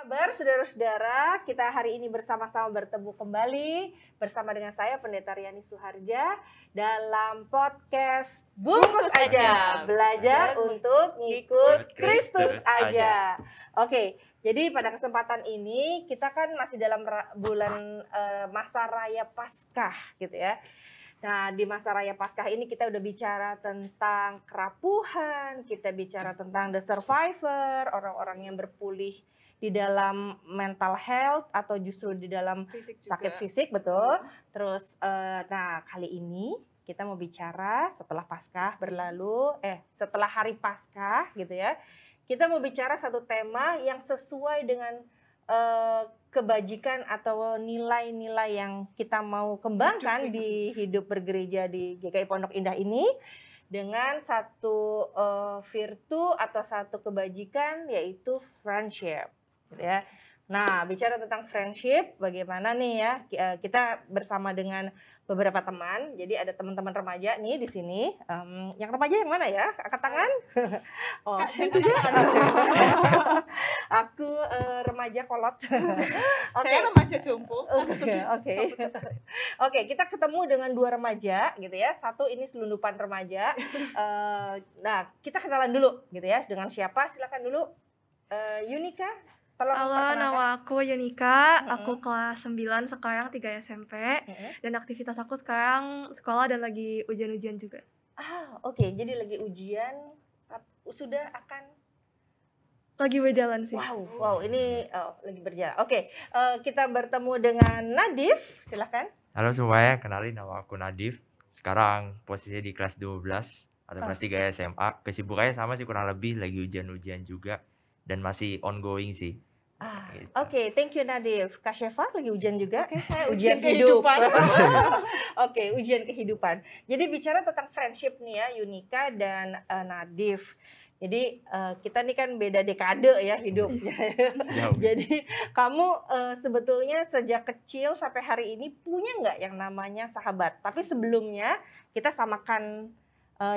kabar saudara-saudara? Kita hari ini bersama-sama bertemu kembali bersama dengan saya Pendeta Riani Suharja dalam podcast Bungkus Aja, belajar untuk ngikut Kristus aja. Oke, jadi pada kesempatan ini kita kan masih dalam bulan masa raya Paskah gitu ya. Nah, di masa raya Paskah ini kita udah bicara tentang kerapuhan, kita bicara tentang the survivor, orang-orang yang berpulih di dalam mental health atau justru di dalam sakit fisik, betul. Terus, nah kali ini kita mau bicara setelah Paskah berlalu, setelah hari Paskah gitu ya. Kita mau bicara satu tema yang sesuai dengan kebajikan atau nilai-nilai yang kita mau kembangkan di hidup bergereja di GKI Pondok Indah ini dengan satu virtu atau satu kebajikan yaitu friendship, gitu ya. Nah, bicara tentang friendship, bagaimana nih ya? Kita bersama dengan beberapa teman. Jadi ada teman-teman remaja nih di sini. Yang remaja yang mana ya? Angkat tangan. Oh, saya juga. Aku remaja kolot. Saya remaja jompo. Oke, kita ketemu dengan dua remaja gitu ya. Satu ini selundupan remaja. Nah, kita kenalan dulu gitu ya. Dengan siapa? Silakan dulu. Yunika. Halo, nama aku Yunika, aku kelas 9 sekarang 3 SMP, dan aktivitas aku sekarang sekolah dan lagi ujian-ujian juga. Oke, jadi lagi ujian, sudah akan? Lagi berjalan sih. Wow, ini lagi berjalan. Oke, kita bertemu dengan Nadif, silahkan. Halo semuanya, kenalin nama aku Nadif, sekarang posisinya di kelas 12 atau kelas 3 SMA, kesibukannya sama sih kurang lebih, lagi ujian-ujian juga, dan masih ongoing sih. Gitu. Oke, thank you Nadif. Kak Shefa lagi ujian juga? Saya ujian kehidupan. Oke, ujian kehidupan. Jadi bicara tentang friendship nih ya, Yunika dan Nadif. Jadi kita nih kan beda dekade ya hidupnya. Jadi kamu sebetulnya sejak kecil sampai hari ini punya nggak yang namanya sahabat? Tapi sebelumnya kita samakan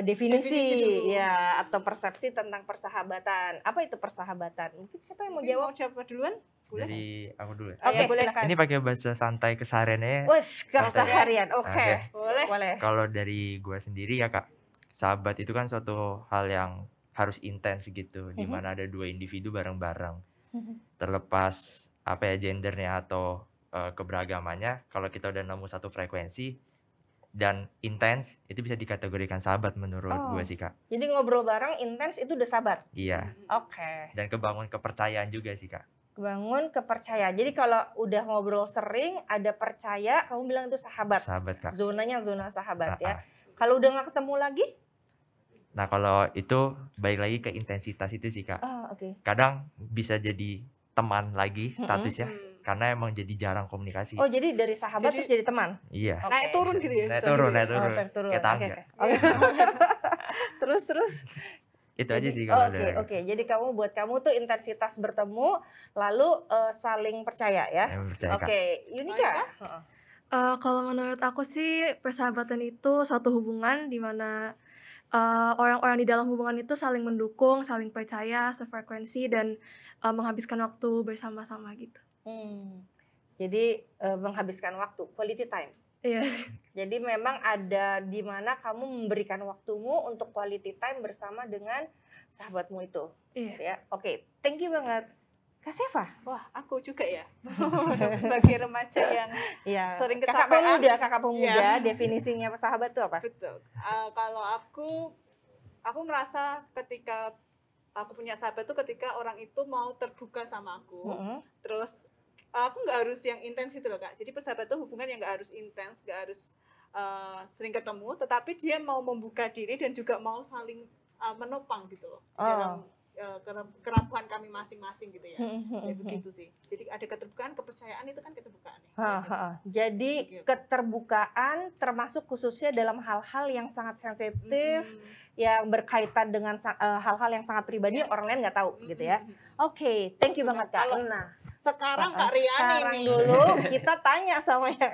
definisi ya atau persepsi tentang persahabatan. Apa itu persahabatan? Mungkin siapa yang mau jawab? Mau jawab duluan? Boleh. Jadi aku dulu ya. Oke, boleh. silakan. Ini pakai bahasa santai kesehariannya. Keseharian. Oke. Boleh. Kalau dari gue sendiri ya Kak, sahabat itu kan suatu hal yang harus intens gitu, di mana ada dua individu bareng-bareng. Terlepas apa ya gendernya atau keberagamannya, kalau kita udah nemu satu frekuensi dan intens, itu bisa dikategorikan sahabat menurut gue sih Kak. Jadi ngobrol bareng intens itu udah sahabat? Iya. Oke. Dan kebangun kepercayaan juga sih Kak. Kebangun kepercayaan. Jadi kalau udah ngobrol sering, ada percaya, kamu bilang itu sahabat? Sahabat Kak. Zonanya zona sahabat ya. Kalau udah gak ketemu lagi? Nah kalau itu balik lagi ke intensitas itu sih Kak. Oke. Kadang bisa jadi teman lagi statusnya. Karena emang jadi jarang komunikasi. Oh, jadi dari sahabat terus jadi teman? Iya. Okay. Naik turun gitu ya? Naik turun. Kayak tangga. Terus? Itu aja sih kalau dari. Oke. Jadi buat kamu tuh intensitas bertemu, lalu saling percaya ya? Oke. Yunika? Kalau menurut aku sih, persahabatan itu suatu hubungan di mana orang-orang di dalam hubungan itu saling mendukung, saling percaya, sefrekuensi, dan menghabiskan waktu bersama-sama gitu. Jadi menghabiskan waktu, quality time. Iya. Jadi memang ada di mana kamu memberikan waktumu untuk quality time bersama dengan sahabatmu itu. Iya. Ya, oke. Thank you banget. Kak Shefa? Wah, aku juga ya. Sebagai remaja yang sering kecapean. Kakak pemuda, definisinya sahabat itu apa? Betul. Kalau aku merasa ketika aku punya sahabat itu ketika orang itu mau terbuka sama aku. Terus aku nggak harus yang intens itu loh Kak. Jadi persahabatan itu hubungan yang nggak harus intens, nggak harus sering ketemu, tetapi dia mau membuka diri dan juga mau saling menopang gitu loh dalam kerapuhan kami masing-masing gitu ya. Begitu sih. Jadi ada keterbukaan, kepercayaan itu kan keterbukaan ya. Jadi keterbukaan termasuk khususnya dalam hal-hal yang sangat sensitif, yang berkaitan dengan hal-hal yang sangat pribadi yang orang lain nggak tahu gitu ya. Oke, thank you banget Kak. Sekarang Kak Riani sekarang nih. dulu kita tanya sama yang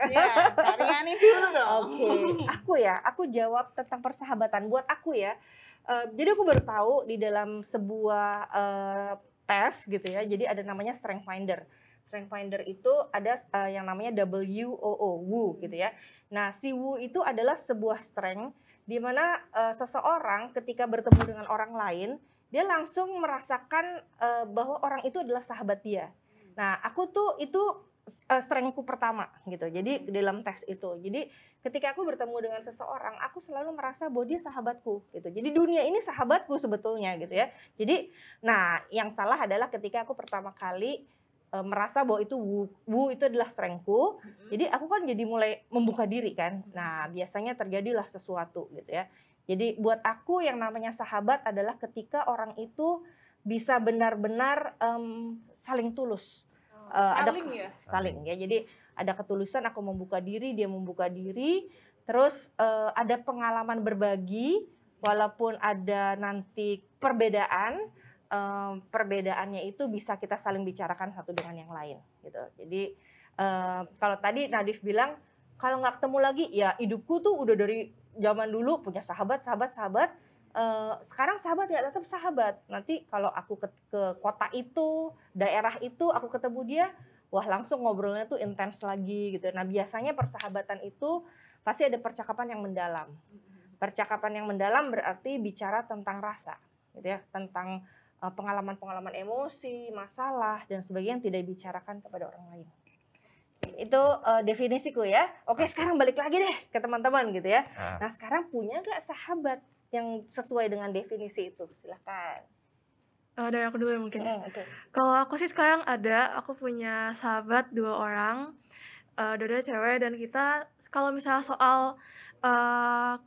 Kak Riani dulu dong. Oke, aku jawab tentang persahabatan. Buat aku ya, jadi aku baru tahu di dalam sebuah tes gitu ya. Jadi ada namanya Strength Finder. Strength Finder itu ada yang namanya WOO, WOO gitu ya. Nah, si WOO itu adalah sebuah strength di mana seseorang ketika bertemu dengan orang lain, dia langsung merasakan bahwa orang itu adalah sahabat dia. Nah, aku tuh itu strengthku pertama gitu. Jadi dalam tes itu. Jadi ketika aku bertemu dengan seseorang, aku selalu merasa bahwa dia sahabatku gitu. Jadi dunia ini sahabatku sebetulnya gitu ya. Jadi, nah yang salah adalah ketika aku pertama kali merasa bahwa itu wu itu adalah strengthku. Jadi aku kan jadi mulai membuka diri kan. Nah, biasanya terjadilah sesuatu gitu ya. Jadi buat aku yang namanya sahabat adalah ketika orang itu bisa benar-benar saling tulus. Saling ya. Jadi ada ketulusan, aku membuka diri, dia membuka diri. Terus ada pengalaman berbagi walaupun ada nanti perbedaan. Perbedaannya itu bisa kita saling bicarakan satu dengan yang lain gitu. Jadi kalau tadi Nadif bilang kalau nggak ketemu lagi ya hidupku tuh udah dari zaman dulu punya sahabat. Sekarang sahabat ya tetap sahabat. Nanti kalau aku ke kota itu, daerah itu aku ketemu dia, wah langsung ngobrolnya tuh intens lagi gitu. Nah biasanya persahabatan itu pasti ada percakapan yang mendalam. Percakapan yang mendalam berarti bicara tentang rasa gitu ya, tentang pengalaman-pengalaman emosi, masalah, dan sebagainya yang tidak dibicarakan kepada orang lain. Itu definisiku ya. Oke, sekarang balik lagi deh ke teman-teman gitu ya. Nah, sekarang punya gak sahabat yang sesuai dengan definisi itu? Silahkan. Dari aku dulu ya mungkin. Okay. Kalau aku sih sekarang aku punya sahabat 2 orang, dua-duanya cewek, dan kita kalau misalnya soal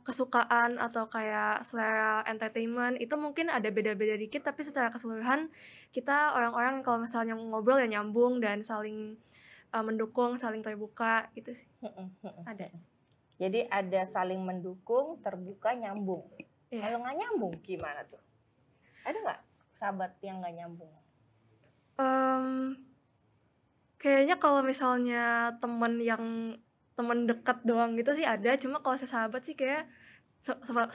kesukaan atau kayak selera entertainment itu mungkin ada beda-beda dikit, tapi secara keseluruhan kita orang-orang kalau misalnya ngobrol ya nyambung dan saling mendukung, saling terbuka gitu sih. Ada. Jadi ada saling mendukung, terbuka, nyambung. Kalau nggak nyambung gimana tuh? Ada nggak sahabat yang nggak nyambung? Kayaknya kalau misalnya temen dekat doang gitu sih ada, cuma kalau sahabat sih kayak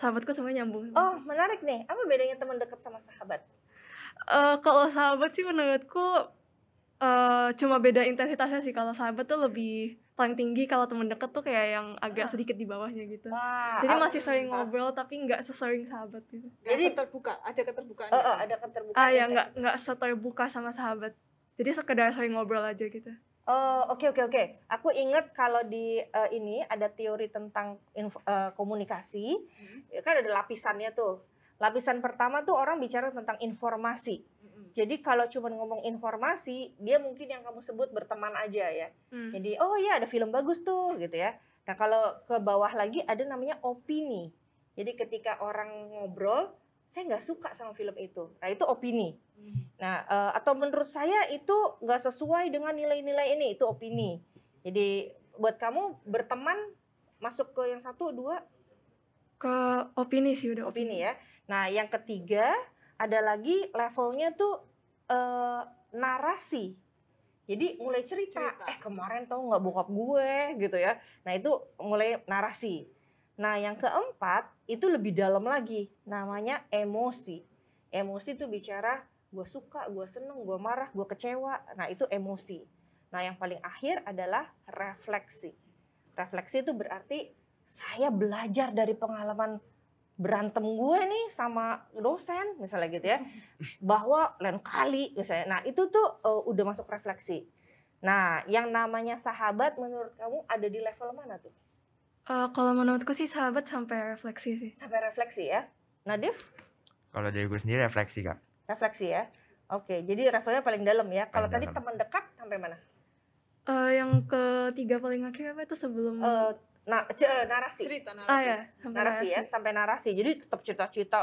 sahabatku semuanya nyambung. Oh, menarik nih. Apa bedanya teman dekat sama sahabat? Kalau sahabat sih menurutku cuma beda intensitasnya sih. Kalau sahabat tuh lebih paling tinggi, kalau teman dekat tuh kayak yang agak sedikit di bawahnya gitu. Jadi masih sering ngobrol tapi nggak sesering sahabat gitu. Jadi terbuka, ada keterbukaan. Ada keterbukaan. Ya nggak seterbuka sama sahabat. Jadi sekedar sering ngobrol aja gitu. Oke. Aku ingat kalau di ini ada teori tentang komunikasi. Kan ada lapisannya tuh. Lapisan pertama tuh orang bicara tentang informasi. Jadi kalau cuma ngomong informasi, dia mungkin yang kamu sebut berteman aja ya. Jadi oh iya ada film bagus tuh gitu ya. Nah kalau ke bawah lagi ada namanya opini. Jadi ketika orang ngobrol, saya nggak suka sama film itu. Nah itu opini. Nah atau menurut saya itu nggak sesuai dengan nilai-nilai ini, itu opini. Jadi buat kamu berteman masuk ke yang 1, 2? Ke opini sih udah. Opini ya. Nah yang ketiga ada lagi levelnya tuh narasi. Jadi mulai cerita. Kemarin tau nggak bokap gue gitu ya. Nah itu mulai narasi. Nah yang keempat itu lebih dalam lagi. Namanya emosi. Emosi tuh bicara gue suka, gue seneng, gue marah, gue kecewa. Nah itu emosi. Nah yang paling akhir adalah refleksi. Refleksi itu berarti saya belajar dari pengalaman berantem gue nih sama dosen misalnya gitu ya, bahwa lain kali misalnya. Nah itu tuh udah masuk refleksi. Nah yang namanya sahabat menurut kamu ada di level mana tuh? Kalau menurutku sih sahabat sampai refleksi sih. Sampai refleksi ya. Nadif? Kalau dari gue sendiri refleksi kak. Refleksi ya. Oke, jadi levelnya paling dalam ya. Kalau tadi teman dekat sampai mana? Yang ketiga paling akhir apa itu sebelum narasi. Cerita Narasi ya, sampai narasi. Jadi tetap cerita-cerita,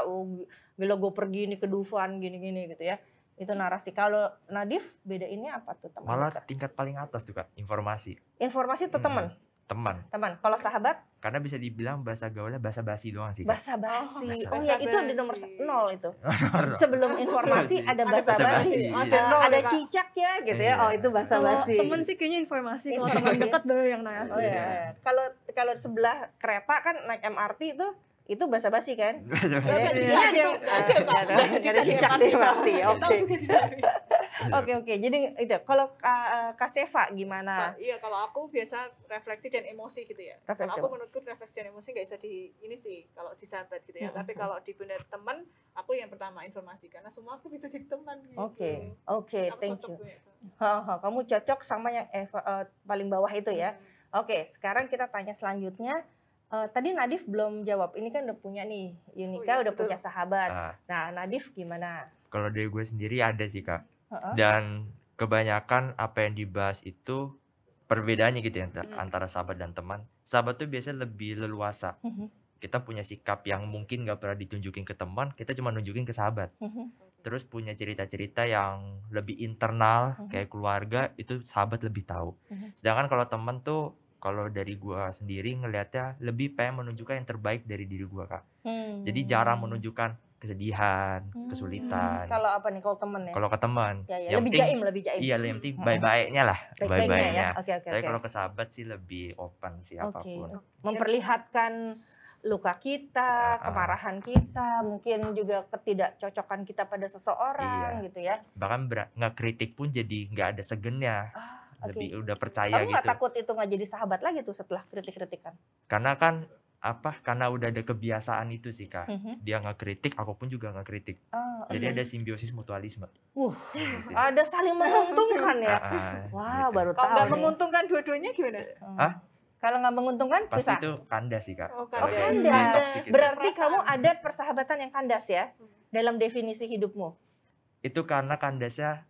gila gue pergi nih ke Dufan gini-gini gitu ya. Itu narasi. Kalau Nadif bedainnya apa tuh teman? Malah tingkat paling atas tuh kak, informasi. Informasi tuh teman? Teman. Kalau sahabat? Karena bisa dibilang bahasa gaulnya bahasa basi doang sih. Bahasa basi. Oh ya itu di nomor 0 itu. No. Sebelum informasi ada bahasa basi. Ada cicak ya gitu ya. Oh itu bahasa basi. Kalau teman sih kayaknya informasi. Kalau teman dekat baru yang narasi. Oh ya. Kalau sebelah kereta kan naik MRT itu Itu basa-basi kan? Nggak Jadi cicak ada gitu, nggak ada, Kak. nggak Nggak ada ada cicak cicak yang deh mati, berarti. nggak tahu Oke. juga di mana. Oke. Jadi itu kalau Kak Seva gimana? Iya, kalau aku biasa refleksi dan emosi gitu ya. Kalau Refleksi. aku menurutku refleksi dan emosi nggak bisa di ini sih kalau di sahabat gitu ya. Tapi kalau di benar teman, aku yang pertama informasi karena semua aku bisa jadi teman gitu. Oke, Aku thank cocok you. punya itu. Kamu cocok sama yang paling bawah itu ya. Hmm. Oke, sekarang kita tanya selanjutnya. Tadi Nadif belum jawab. Ini kan udah punya nih, Yunika Oh iya, udah betul. punya sahabat. Ah, Nah, Nadif gimana? kalau dari gue sendiri ada sih Kak. Heeh. Dan kebanyakan apa yang dibahas itu perbedaannya gitu ya antara sahabat dan teman. Sahabat tuh biasanya lebih leluasa. Mhm. Kita punya sikap yang mungkin gak pernah ditunjukin ke teman, kita cuma nunjukin ke sahabat. Mhm. Terus punya cerita-cerita yang lebih internal kayak keluarga, itu sahabat lebih tahu. Sedangkan kalau teman tuh, kalau dari gua sendiri ngelihatnya lebih pengen menunjukkan yang terbaik dari diri gua Kak. Jadi jarang menunjukkan kesedihan, kesulitan. Kalau apa nih? Kalau temen ya? Kalau ke teman, Ya, yang lebih penting jaim. iya yang penting baik-baiknya lah, Baik-baiknya ya. baik-baiknya. Oke. Tapi kalau ke sahabat sih lebih open sih Oke. apapun. Memperlihatkan luka kita, kemarahan kita, mungkin juga ketidakcocokan kita pada seseorang Iya. gitu ya. Bahkan ngekritik pun jadi nggak ada segennya. Oke. Lebih udah percaya Kamu nggak gitu. takut itu nggak jadi sahabat lagi tuh setelah kritik-kritikan? Karena kan karena udah ada kebiasaan itu sih Kak. Mhm. Dia ngekritik, aku pun juga ngekritik. Oh, Jadi oke. ada simbiosis mutualisme. Gitu. Gitu. Ada saling menguntungkan ya. Wah, Gitu. baru Kalau tahu nggak nih. menguntungkan dua-duanya gimana? Hah? Kalau nggak menguntungkan, Pasti pisah. itu kandas sih Kak. Oh, Oh, kandas. Jadi kandas. toxic itu. Berarti Perasaan. kamu ada persahabatan yang kandas ya dalam definisi hidupmu. Itu karena kandasnya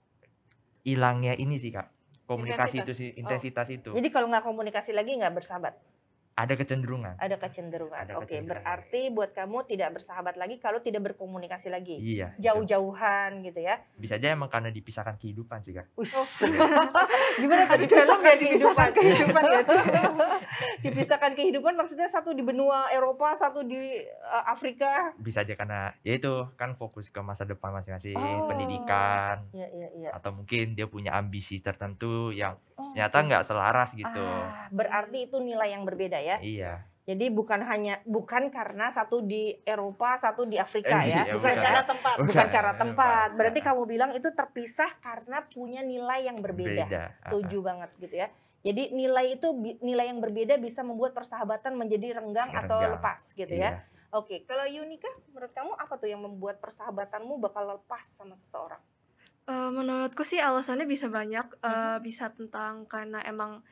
hilangnya ini sih Kak. Komunikasi itu Intensitas. sih, intensitas itu. Jadi kalau nggak komunikasi lagi nggak bersahabat. Ada kecenderungan. Ada kecenderungan. Ada Oke, kecenderungan. berarti buat kamu tidak bersahabat lagi kalau tidak berkomunikasi lagi. Iya. itu. Jauh-jauhan gitu ya. Bisa aja emang karena dipisahkan kehidupan sih Kak. Gimana tadi Di dalam ya dipisahkan kehidupan ya. Dipisahkan kehidupan maksudnya satu di benua Eropa, satu di Afrika. Bisa aja karena ya itu kan fokus ke masa depan masing-masing, Oh. pendidikan, Iya. atau mungkin dia punya ambisi tertentu yang Oh, ternyata nggak selaras gitu. berarti itu nilai yang berbeda ya. Iya. Jadi bukan karena satu di Eropa, satu di Afrika ya. Iya, Bukan bukan. karena tempat. bukan karena Bukan. tempat. Berarti kamu bilang itu terpisah karena punya nilai yang berbeda. Beda. Setuju banget gitu ya. Jadi nilai yang berbeda bisa membuat persahabatan menjadi renggang atau Renggang. lepas gitu Iya. ya. Oke, kalau Yunika menurut kamu apa tuh yang membuat persahabatanmu bakal lepas sama seseorang? Menurutku sih alasannya bisa banyak, bisa tentang karena emang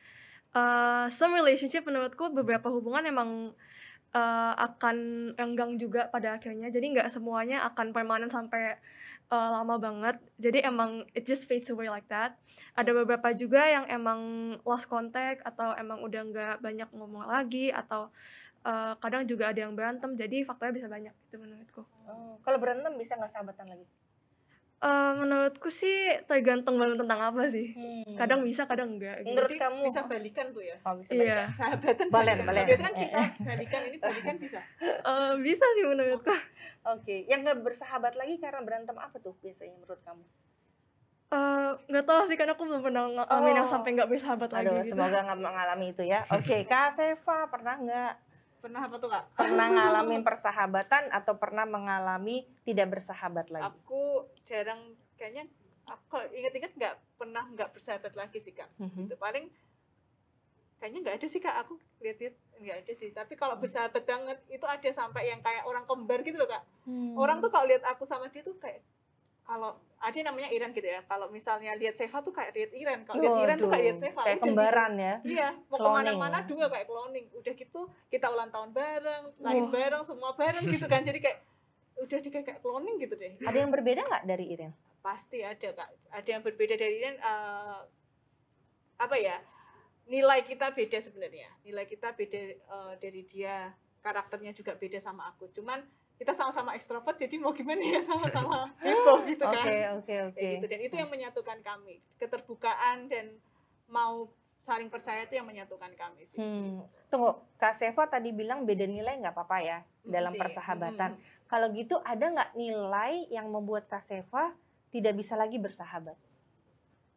some relationship menurutku beberapa hubungan emang akan renggang juga pada akhirnya. Jadi nggak semuanya akan permanen sampai lama banget. Jadi emang it just fades away like that. Ada beberapa juga yang emang lost contact atau emang udah nggak banyak ngomong lagi atau kadang juga ada yang berantem. Jadi faktornya bisa banyak itu menurutku. Kalau berantem bisa nggak sahabatan lagi? Menurutku sih tergantung banget tentang apa sih. Kadang bisa, kadang enggak gitu. Menurut Berarti kamu bisa balikan tuh ya. Oh, bisa Iya. Sahabatan Balen. Biasanya kan cinta balikan, ini balikan bisa. Bisa sih menurutku. Oke, yang nggak bersahabat lagi karena berantem apa tuh biasanya menurut kamu? Nggak tahu sih karena aku belum pernah ngalamin yang sampai nggak bersahabat lagi Aduh, gitu. semoga nggak mengalami itu ya. Oke, Kak Seva pernah nggak Pernah apa tuh, Kak? ngalamin persahabatan atau pernah mengalami tidak bersahabat lagi? Aku jarang, kayaknya aku inget-inget nggak bersahabat lagi sih, Kak. Gitu. Paling kayaknya nggak ada sih, Kak. Aku lihat-lihat nggak ada sih. Tapi kalau bersahabat banget itu ada sampai yang kayak orang kembar gitu loh, Kak. Orang tuh kalau lihat aku sama dia tuh kayak, kalau ada yang namanya Iren gitu ya. Kalau misalnya lihat Seva tuh kayak lihat Iren. Kalau lihat Iren tuh kayak lihat Seva. Kayak Udah kembaran ya. gitu. Iya, mau Cloning. kemana-mana dua kayak cloning. Udah gitu kita ulang tahun bareng, lahir bareng, semua bareng gitu kan. Jadi kayak udah di kayak cloning gitu deh. Ada yang berbeda nggak dari Iren? Pasti ada, Kak. Ada yang berbeda dari Iren. Apa ya? Nilai kita beda sebenarnya. Nilai kita beda dari dia. Karakternya juga beda sama aku. Cuman kita sama-sama ekstrovert, jadi mau gimana ya, sama-sama heboh gitu kan. Oke. Kayak gitu. Dan itu yang menyatukan kami. Keterbukaan dan mau saling percaya itu yang menyatukan kami sih. Tunggu, Kak Seva tadi bilang beda nilai nggak apa-apa ya dalam Sih. persahabatan. Kalau gitu ada nggak nilai yang membuat Kak Seva tidak bisa lagi bersahabat?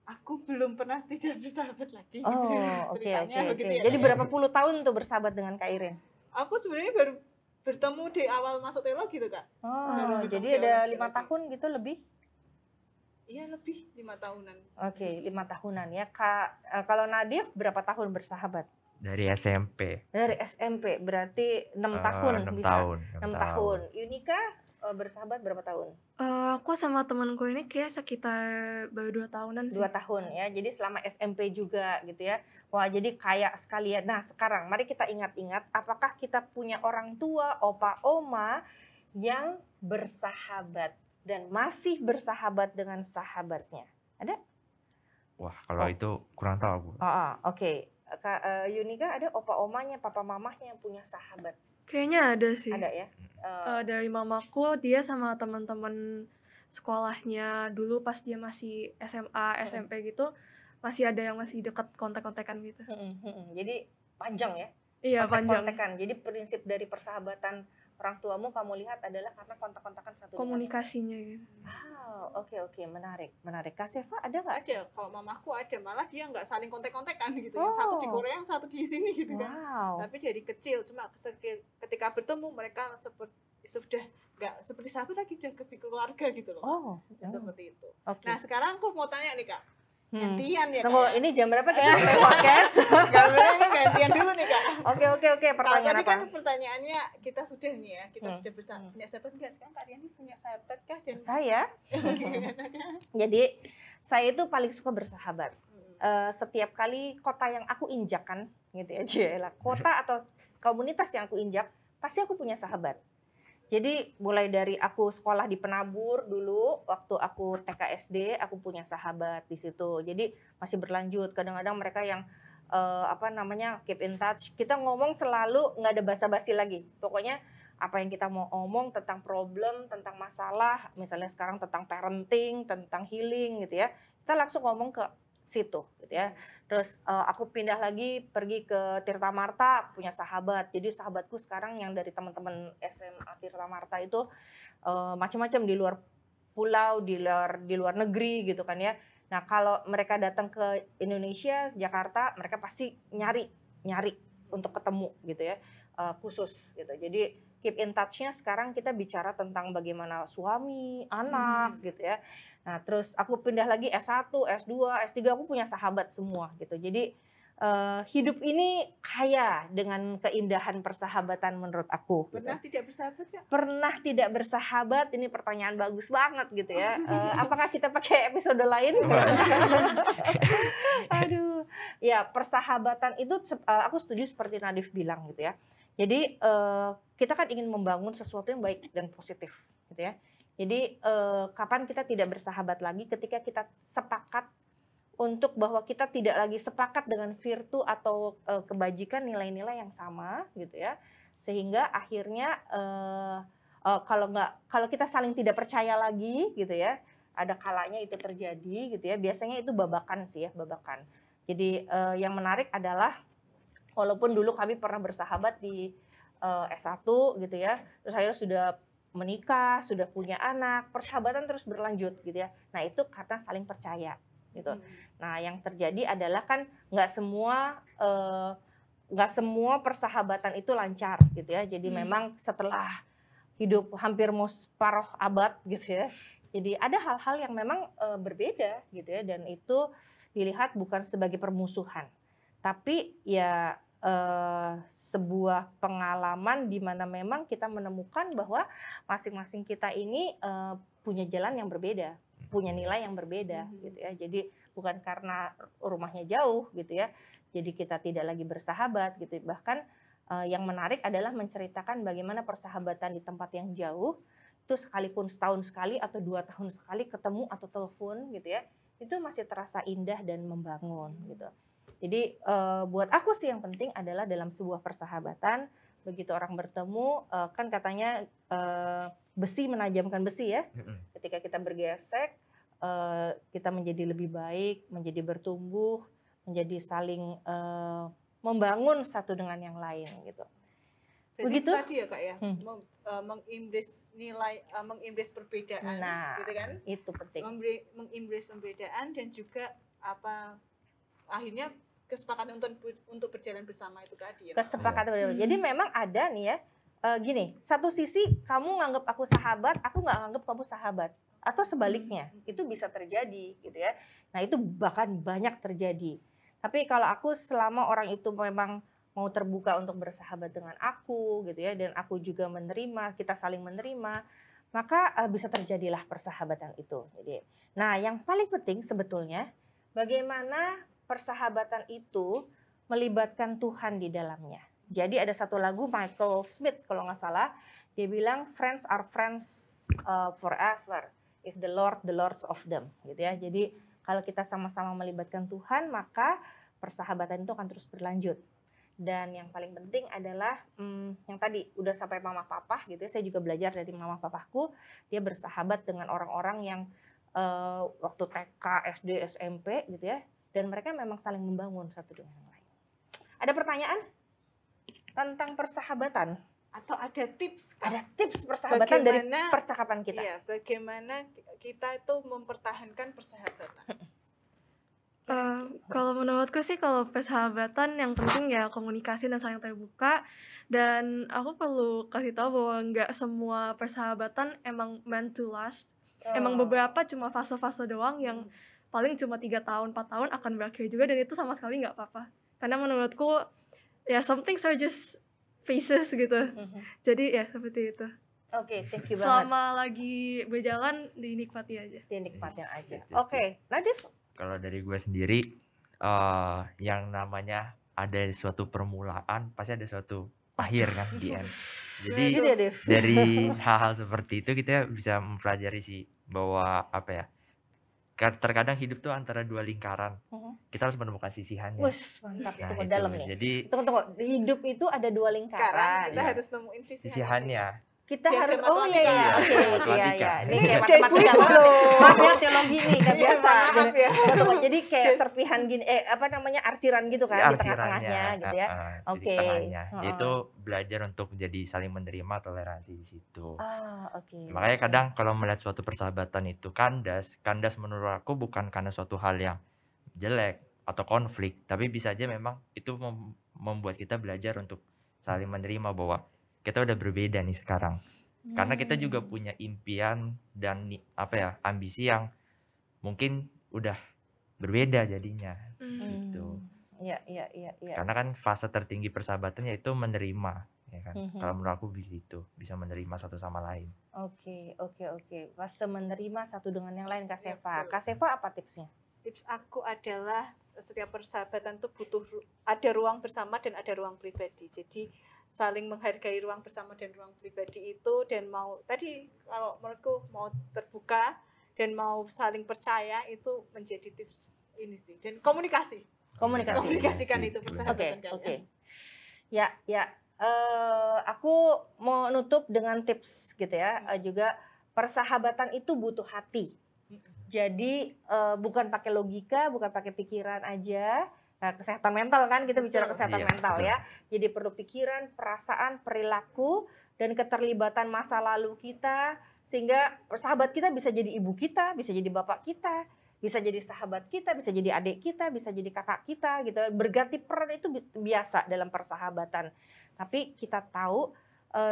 Aku belum pernah tidak bersahabat lagi. Oh, gitu. oke. Ceritanya begitu ya, Jadi Kak, ya. berapa puluh tahun tuh bersahabat dengan Kak Iren? Aku sebenarnya baru bertemu di awal masuk teologi gitu Kak. Oh, Baru jadi di ada awal 5 teologi. tahun gitu lebih? Iya lebih 5 tahunan. Oke, 5 tahunan ya. Kalau Nadif berapa tahun bersahabat? Dari SMP. Dari SMP, berarti 6 tahun 6 bisa. tahun. 6 tahun. Yunika bersahabat berapa tahun? Aku sama temanku ini kayak sekitar baru 2 tahunan 2 sih. tahun ya. Jadi selama SMP juga gitu ya. Wah, jadi kaya sekali ya. Nah, sekarang mari kita ingat-ingat apakah kita punya orang tua, opa, oma yang bersahabat dan masih bersahabat dengan sahabatnya. Ada? Wah, kalau Oh. itu kurang tahu Bu. Oke. Yunika ada opa omanya, papa mamahnya yang punya sahabat. Kayaknya ada sih. Ada ya? Dari mamaku, dia sama teman-teman sekolahnya dulu pas dia masih SMA, SMP gitu, masih ada yang masih dekat kontak-kontakan gitu. Jadi panjang ya? Iya, panjang. Kontak-kontakan. Jadi prinsip dari persahabatan orang tuamu kamu lihat adalah karena kontak-kontakan satu dengan Komunikasinya gitu. Wow, oke, menarik. Kak Seva ada nggak? Ada, kalau mamaku ada, malah dia nggak saling kontak-kontakan gitu. Yang satu di Oh. Korea, yang satu di sini gitu kan. Wow. Tapi dari kecil, cuma ketika bertemu mereka sudah nggak seperti sahabat lagi, udah ke keluarga gitu loh. Oh, Seperti itu. oke. Nah sekarang aku mau tanya nih Kak, gantian ya Tunggu, Kak. ini jam berapa kita mulai podcast? Gak boleh, ini gantian dulu nih Kak. Oke. Kalau Pertanyaan tadi apa? kan pertanyaannya kita sudah nih ya, kita sudah punya sahabat nggak? Sekarang Kak Riani punya sahabat kah? Dan Saya, gimana Kak? jadi saya itu paling suka bersahabat. Setiap kali kota yang aku injakkan, gitu ya, Jela, kota atau komunitas yang aku injak, pasti aku punya sahabat. Jadi mulai dari aku sekolah di Penabur dulu, waktu aku TK SD, aku punya sahabat di situ. Jadi masih berlanjut. Kadang-kadang mereka yang keep in touch. Kita ngomong selalu nggak ada basa-basi lagi. Pokoknya apa yang kita mau omong tentang problem, tentang masalah, misalnya sekarang tentang parenting, tentang healing gitu ya, kita langsung ngomong ke situ gitu ya. Terus aku pindah lagi pergi ke Tirta Marta, punya sahabat. Jadi sahabatku sekarang yang dari teman-teman SMA Tirta Marta itu macam-macam, di luar pulau, di luar negeri gitu kan ya. Nah, kalau mereka datang ke Indonesia, Jakarta, mereka pasti nyari untuk ketemu gitu ya, khusus gitu. Jadi keep in touch-nya sekarang kita bicara tentang bagaimana suami, anak gitu ya. Nah, terus aku pindah lagi S1, S2, S3, aku punya sahabat semua gitu. Jadi hidup ini kaya dengan keindahan persahabatan menurut aku. Gitu. Pernah tidak bersahabat Kak? Pernah tidak bersahabat, ini pertanyaan bagus banget gitu ya. Apakah kita pakai episode lain? Aduh, ya persahabatan itu aku setuju seperti Nadif bilang gitu ya. Jadi kita kan ingin membangun sesuatu yang baik dan positif gitu ya. Jadi kapan kita tidak bersahabat lagi? Ketika kita sepakat untuk bahwa kita tidak lagi sepakat dengan virtu atau kebajikan, nilai-nilai yang sama gitu ya, sehingga akhirnya kalau kita saling tidak percaya lagi gitu ya, ada kalanya itu terjadi gitu ya, biasanya itu babakan sih ya, babakan. Jadi yang menarik adalah walaupun dulu kami pernah bersahabat di S1 gitu ya, terus akhirnya sudah menikah, sudah punya anak, persahabatan terus berlanjut gitu ya. Nah itu karena saling percaya gitu. Nah yang terjadi adalah kan nggak semua persahabatan itu lancar gitu ya. Jadi memang setelah hidup hampir mau separuh abad gitu ya, jadi ada hal-hal yang memang berbeda gitu ya, dan itu dilihat bukan sebagai permusuhan, tapi ya sebuah pengalaman di mana memang kita menemukan bahwa masing-masing kita ini punya jalan yang berbeda, punya nilai yang berbeda gitu ya. Jadi bukan karena rumahnya jauh gitu ya, jadi kita tidak lagi bersahabat gitu. Bahkan yang menarik adalah menceritakan bagaimana persahabatan di tempat yang jauh itu sekalipun setahun sekali atau 2 tahun sekali ketemu atau telepon gitu ya, itu masih terasa indah dan membangun gitu. Jadi buat aku sih yang penting adalah dalam sebuah persahabatan, begitu orang bertemu, kan katanya besi menajamkan besi ya. Ketika kita bergesek, kita menjadi lebih baik, menjadi bertumbuh, menjadi saling membangun satu dengan yang lain gitu. Berarti Begitu tadi ya Kak ya, mengimbris nilai, mengimbris perbedaan, nah, gitu kan? itu penting. Mengimbris perbedaan dan juga akhirnya kesepakatan untuk berjalan bersama itu tadi ya. Kesepakatan. Jadi memang ada nih ya, gini, satu sisi kamu nganggap aku sahabat, aku nggak nganggap kamu sahabat, atau sebaliknya, itu bisa terjadi gitu ya. Nah itu bahkan banyak terjadi. Tapi kalau aku selama orang itu memang mau terbuka untuk bersahabat dengan aku gitu ya, dan aku juga menerima, kita saling menerima, maka bisa terjadilah persahabatan itu. Jadi, nah yang paling penting sebetulnya bagaimana persahabatan itu melibatkan Tuhan di dalamnya. Jadi ada satu lagu Michael Smith kalau nggak salah, dia bilang friends are friends forever if the Lord's of them, gitu ya. Jadi kalau kita sama-sama melibatkan Tuhan, maka persahabatan itu akan terus berlanjut. Dan yang paling penting adalah yang tadi udah sampai mama papa gitu ya. Saya juga belajar dari mama papaku, dia bersahabat dengan orang-orang yang waktu TK, SD, SMP gitu ya. Dan mereka memang saling membangun satu dengan yang lain. Ada pertanyaan tentang persahabatan? Atau ada tips? Kak? Ada tips persahabatan dari percakapan kita? Iya, bagaimana kita itu mempertahankan persahabatan? Kalau menurutku sih kalau persahabatan yang penting ya komunikasi dan saling terbuka. Dan aku perlu kasih tahu bahwa nggak semua persahabatan emang meant to last. Emang beberapa cuma fase-fase doang yang paling cuma 3 tahun, 4 tahun akan berakhir juga, dan itu sama sekali nggak apa-apa. Karena menurutku ya some things are just phases gitu. Jadi ya seperti itu. Oke, thank you banget. Selama lagi berjalan dinikmati aja. Dinikmatin aja. Oke, Nadif? Kalau dari gue sendiri, yang namanya ada suatu permulaan, pasti ada suatu akhir kan di end. Jadi dari hal-hal seperti itu kita bisa mempelajari sih bahwa apa ya, terkadang hidup tuh antara dua lingkaran. Kita harus menemukan sisihannya. Wus, mantap, Nah, itu itu. dalam nih. Jadi Tunggu, hidup itu ada dua lingkaran. Kita Iya. harus nemuin sisihannya. Kita Biar harus, kayak oh iya, matematika. oke, Matematika. iya. Ini Ini kayak udah matematika ibu-ibu banget. loh. Maaf ya, teologi nih, gak biasa. Maaf ya. Betul, jadi kayak serpihan gini, apa namanya, arsiran gitu kan, di tengah-tengahnya gitu ya. Di Oke. tengahnya. Itu belajar untuk jadi saling menerima, toleransi di situ. Oke. Makanya kadang kalau melihat suatu persahabatan itu kandas menurut aku bukan karena suatu hal yang jelek atau konflik, tapi bisa aja memang itu membuat kita belajar untuk saling menerima bahwa kita udah berbeda nih sekarang. Karena kita juga punya impian dan ambisi yang mungkin udah berbeda jadinya gitu. Iya. Karena kan fase tertinggi persahabatan yaitu menerima, ya kan. Kalau menurut aku begitu, bisa menerima satu sama lain. Oke. Fase menerima satu dengan yang lain, Kak Seva. Kak Seva apa tipsnya? Tips aku adalah setiap persahabatan itu butuh ada ruang bersama dan ada ruang pribadi. Jadi saling menghargai ruang bersama dan ruang pribadi itu, dan mau tadi kalau menurutku mau terbuka dan mau saling percaya itu menjadi tips ini sih. Dan komunikasikan itu persahabatan kalian. Oke. Ya. Aku mau nutup dengan tips gitu ya. Juga persahabatan itu butuh hati. Jadi bukan pakai logika, bukan pakai pikiran aja. Nah, kesehatan mental kan, kita bicara kesehatan mental betul. ya. Jadi perlu pikiran, perasaan, perilaku, dan keterlibatan masa lalu kita, sehingga sahabat kita bisa jadi ibu kita, bisa jadi bapak kita, bisa jadi sahabat kita, bisa jadi adik kita, bisa jadi kakak kita gitu. Berganti peran itu biasa dalam persahabatan. Tapi kita tahu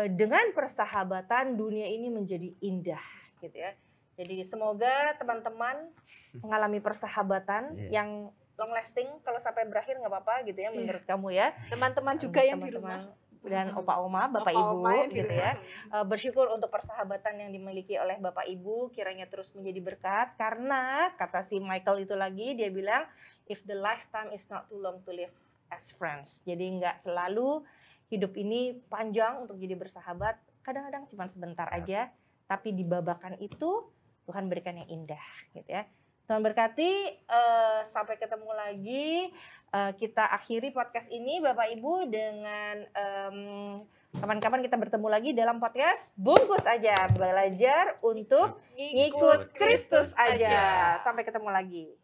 dengan persahabatan dunia ini menjadi indah gitu ya. Jadi semoga teman-teman mengalami persahabatan yang long lasting, kalau sampai berakhir nggak apa-apa gitu ya menurut kamu ya. Teman-teman juga yang di rumah dan opa oma, bapak ibu gitu ya. Bersyukur untuk persahabatan yang dimiliki oleh bapak ibu, kiranya terus menjadi berkat, karena kata si Michael itu lagi, dia bilang if the lifetime is not too long to live as friends. Jadi nggak selalu hidup ini panjang untuk jadi bersahabat, kadang-kadang cuma sebentar aja, tapi di babakan itu Tuhan berikan yang indah gitu ya. Tuhan berkati, sampai ketemu lagi. Kita akhiri podcast ini Bapak Ibu dengan kapan-kapan kita bertemu lagi dalam podcast Bungkus Aja, belajar untuk ngikut Kristus aja. Sampai ketemu lagi.